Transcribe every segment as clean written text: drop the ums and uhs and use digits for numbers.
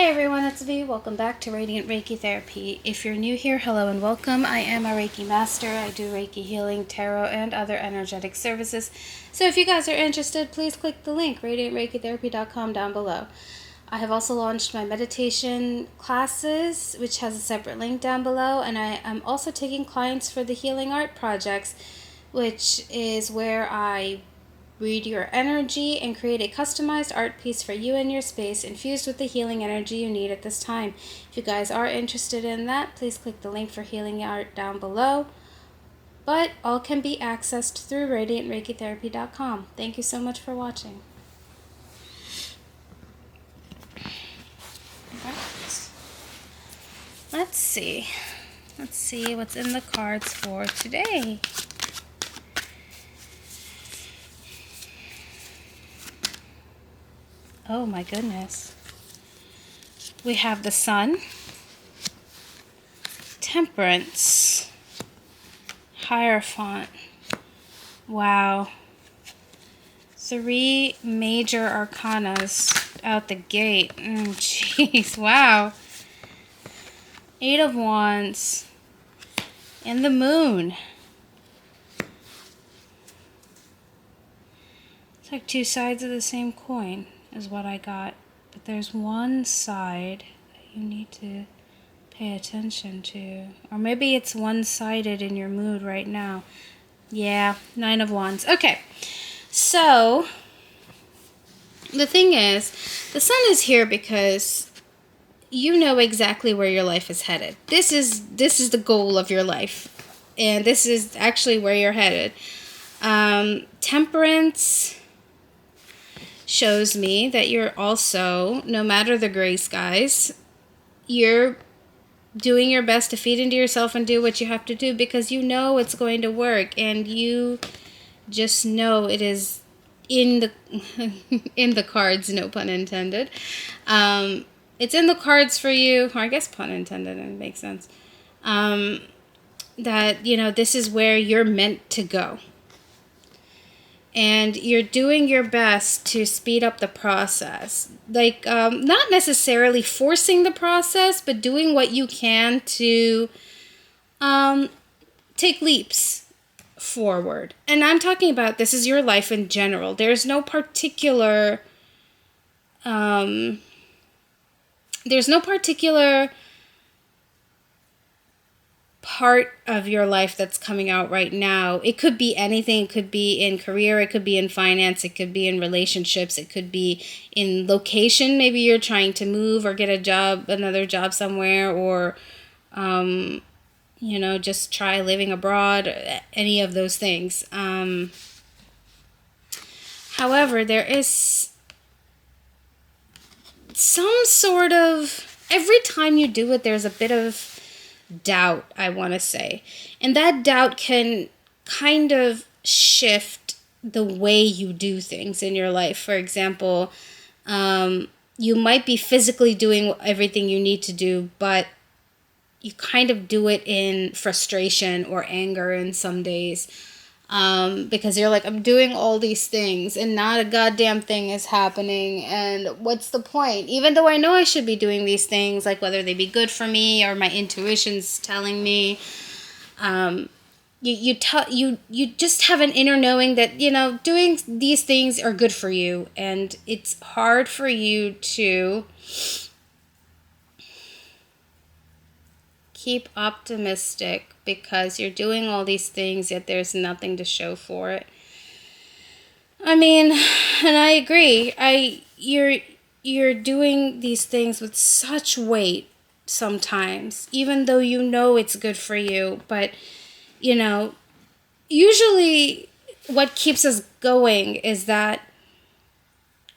Hey everyone, it's V. Welcome back to Radiant Reiki Therapy. If you're new here, hello and welcome. I am a Reiki master. I do Reiki healing, tarot, and other energetic services. So if you guys are interested, please click the link, radiantreikitherapy.com, down below. I have also launched my meditation classes, which has a separate link down below, and I am also taking clients for the healing art projects, which is where I read your energy and create a customized art piece for you and your space infused with the healing energy you need at this time. If you guys are interested in that, please click the link for healing art down below. But all can be accessed through radiantreikitherapy.com. Thank you so much for watching. Right. Let's see what's in the cards for today. Oh my goodness. We have the Sun, Temperance, Hierophant. Wow. 3 major arcanas out the gate. Jeez, wow. 8 of Wands. And the Moon. It's like 2 sides of the same coin is what I got. But there's one side that you need to pay attention to. Or maybe it's one-sided in your mood right now. Yeah, 9 of Wands. Okay, so the thing is, the Sun is here because you know exactly where your life is headed. This is the goal of your life. And this is actually where you're headed. Temperance shows me that you're also, no matter the gray skies, you're doing your best to feed into yourself and do what you have to do because you know it's going to work and you just know it is in the in the cards, no pun intended. It's in the cards for you, or I guess pun intended, and it makes sense. That, you know, this is where you're meant to go. And you're doing your best to speed up the process. Like, not necessarily forcing the process, but doing what you can to take leaps forward. And I'm talking about this is your life in general. There's no particular part of your life that's coming out right now. It could be anything. It could be in career, it could be in finance, it could be in relationships, it could be in location. Maybe you're trying to move or get a job, another job somewhere, or you know, just try living abroad, any of those things. However, there is some sort of, every time you do it, there's a bit of doubt, I want to say. And that doubt can kind of shift the way you do things in your life. For example, you might be physically doing everything you need to do, but you kind of do it in frustration or anger in some days. Because you're like, I'm doing all these things and not a goddamn thing is happening, and what's the point? Even though I know I should be doing these things, like whether they be good for me or my intuition's telling me, you just have an inner knowing that, you know, doing these things are good for you, and it's hard for you to keep optimistic because you're doing all these things, yet there's nothing to show for it. I mean, and I agree. You're doing these things with such weight sometimes, even though you know it's good for you. But, you know, usually what keeps us going is that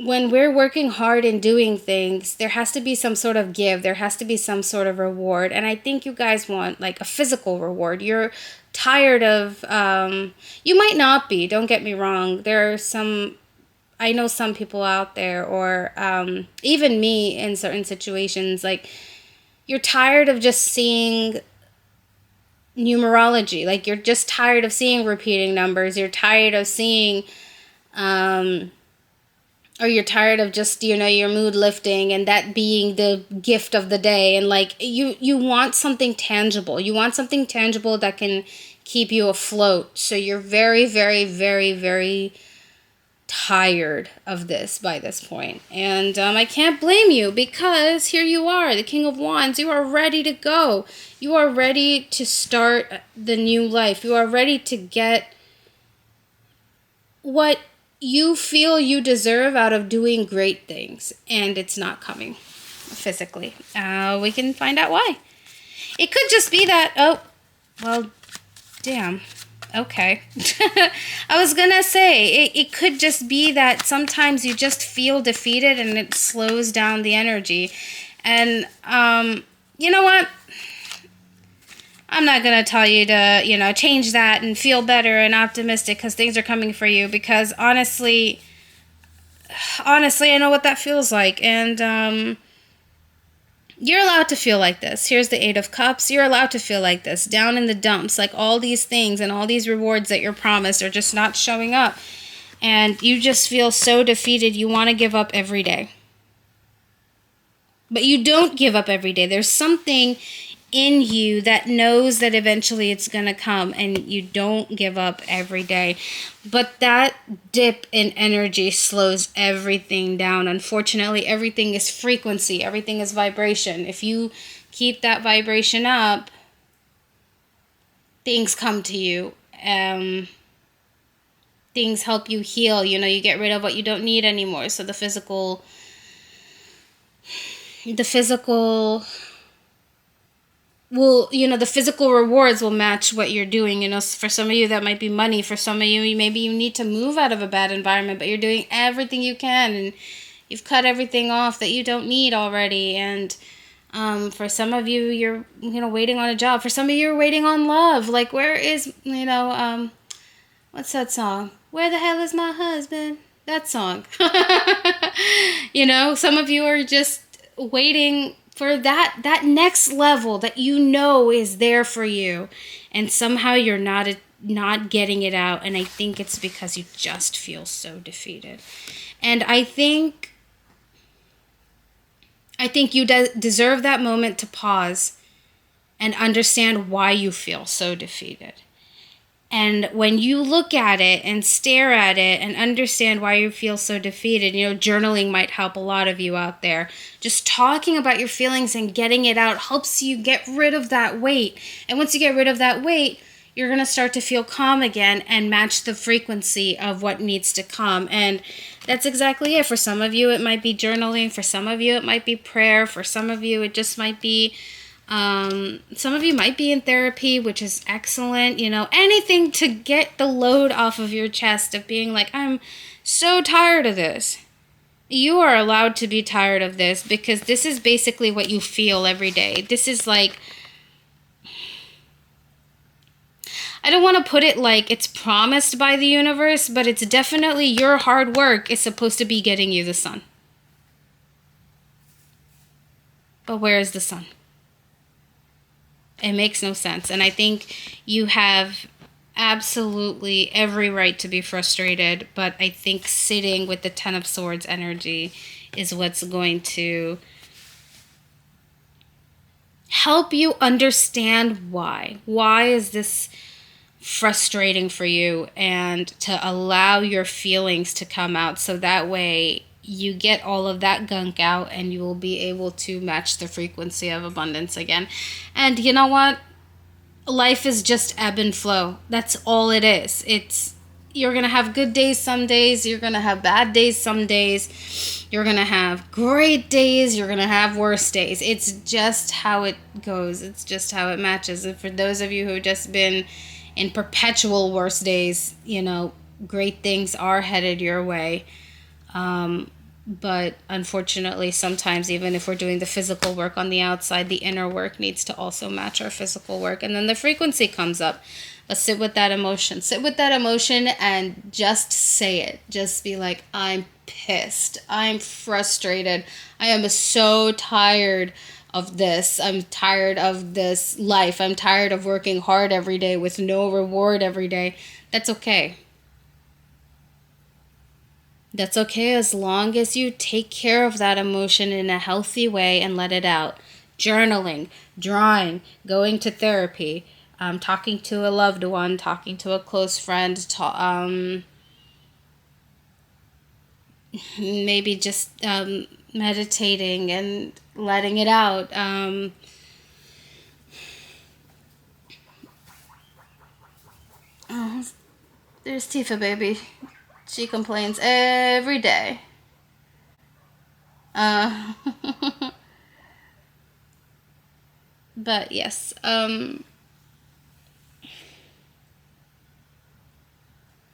when we're working hard and doing things, there has to be some sort of give. There has to be some sort of reward. And I think you guys want like a physical reward. You're tired of, you might not be, don't get me wrong. There are some, I know some people out there, or even me in certain situations, like you're tired of just seeing numerology. Like you're just tired of seeing repeating numbers. You're tired of seeing, or you're tired of just, your mood lifting and that being the gift of the day. And like, you want something tangible. You want something tangible that can keep you afloat. So you're very, very, very, very tired of this by this point. And I can't blame you, because here you are, the King of Wands. You are ready to go. You are ready to start the new life. You are ready to get what you feel you deserve out of doing great things. And it's not coming physically. We can find out why. It could just be that, oh, well, damn. Okay. I was gonna say, it could just be that sometimes you just feel defeated and it slows down the energy. And, you know what? I'm not gonna tell you to, change that and feel better and optimistic because things are coming for you. Because honestly, I know what that feels like. And, you're allowed to feel like this. Here's the 8 of Cups. You're allowed to feel like this. Down in the dumps. Like all these things and all these rewards that you're promised are just not showing up. And you just feel so defeated. You want to give up every day. But you don't give up every day. There's something in you that knows that eventually it's going to come, and you don't give up every day. But that dip in energy slows everything down. Unfortunately, everything is frequency, everything is vibration. If you keep that vibration up, things come to you. Things help you heal. You get rid of what you don't need anymore. So the physical the physical rewards will match what you're doing. For some of you, that might be money. For some of you, maybe you need to move out of a bad environment, but you're doing everything you can, and you've cut everything off that you don't need already. And for some of you, you're, waiting on a job. For some of you, you're waiting on love. Like, where is, what's that song? Where the hell is my husband? That song. Some of you are just waiting for that next level that is there for you, and somehow you're not getting it out. And I think it's because you just feel so defeated. And I think you deserve that moment to pause and understand why you feel so defeated. And when you look at it and stare at it and understand why you feel so defeated, journaling might help a lot of you out there. Just talking about your feelings and getting it out helps you get rid of that weight. And once you get rid of that weight, you're going to start to feel calm again and match the frequency of what needs to come. And that's exactly it. For some of you, it might be journaling. For some of you, it might be prayer. For some of you, it just might be... some of you might be in therapy, which is excellent. Anything to get the load off of your chest of being like, I'm so tired of this. You are allowed to be tired of this, because this is basically what you feel every day. This is like, I don't want to put it like it's promised by the universe, but it's definitely your hard work is supposed to be getting you the sun. But where is the sun? It makes no sense. And I think you have absolutely every right to be frustrated, but I think sitting with the 10 of Swords energy is what's going to help you understand why. Why is this frustrating for you, and to allow your feelings to come out, so that way you get all of that gunk out and you will be able to match the frequency of abundance again. And you know what? Life is just ebb and flow. That's all it is. You're going to have good days some days. You're going to have bad days some days. You're going to have great days. You're going to have worse days. It's just how it goes. It's just how it matches. And for those of you who have just been in perpetual worse days, great things are headed your way. But unfortunately, sometimes even if we're doing the physical work on the outside, the inner work needs to also match our physical work. And then the frequency comes up. But sit with that emotion. Sit with that emotion and just say it. Just be like, I'm pissed. I'm frustrated. I am so tired of this. I'm tired of this life. I'm tired of working hard every day with no reward every day. That's okay. That's okay as long as you take care of that emotion in a healthy way and let it out. Journaling, drawing, going to therapy, talking to a loved one, talking to a close friend, maybe just meditating and letting it out. Oh, there's Tifa, baby. She complains every day. Uh, but yes,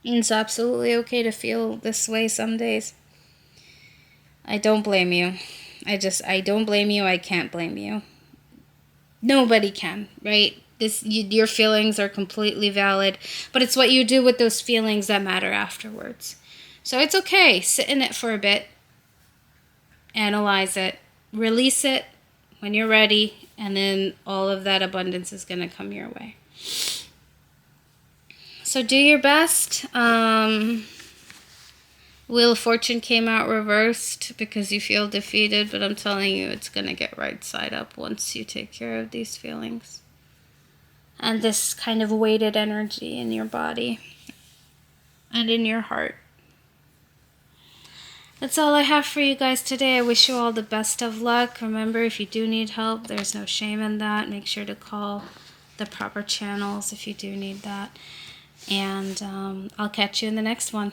it's absolutely okay to feel this way some days. I don't blame you. I don't blame you. I can't blame you. Nobody can, right? Your feelings are completely valid, but it's what you do with those feelings that matter afterwards. So it's okay. Sit in it for a bit, analyze it, release it when you're ready, and then all of that abundance is going to come your way. So do your best. Wheel of Fortune came out reversed because you feel defeated, but I'm telling you, it's going to get right side up once you take care of these feelings and this kind of weighted energy in your body and in your heart. That's all I have for you guys today. I wish you all the best of luck. Remember, if you do need help, there's no shame in that. Make sure to call the proper channels if you do need that. And I'll catch you in the next one.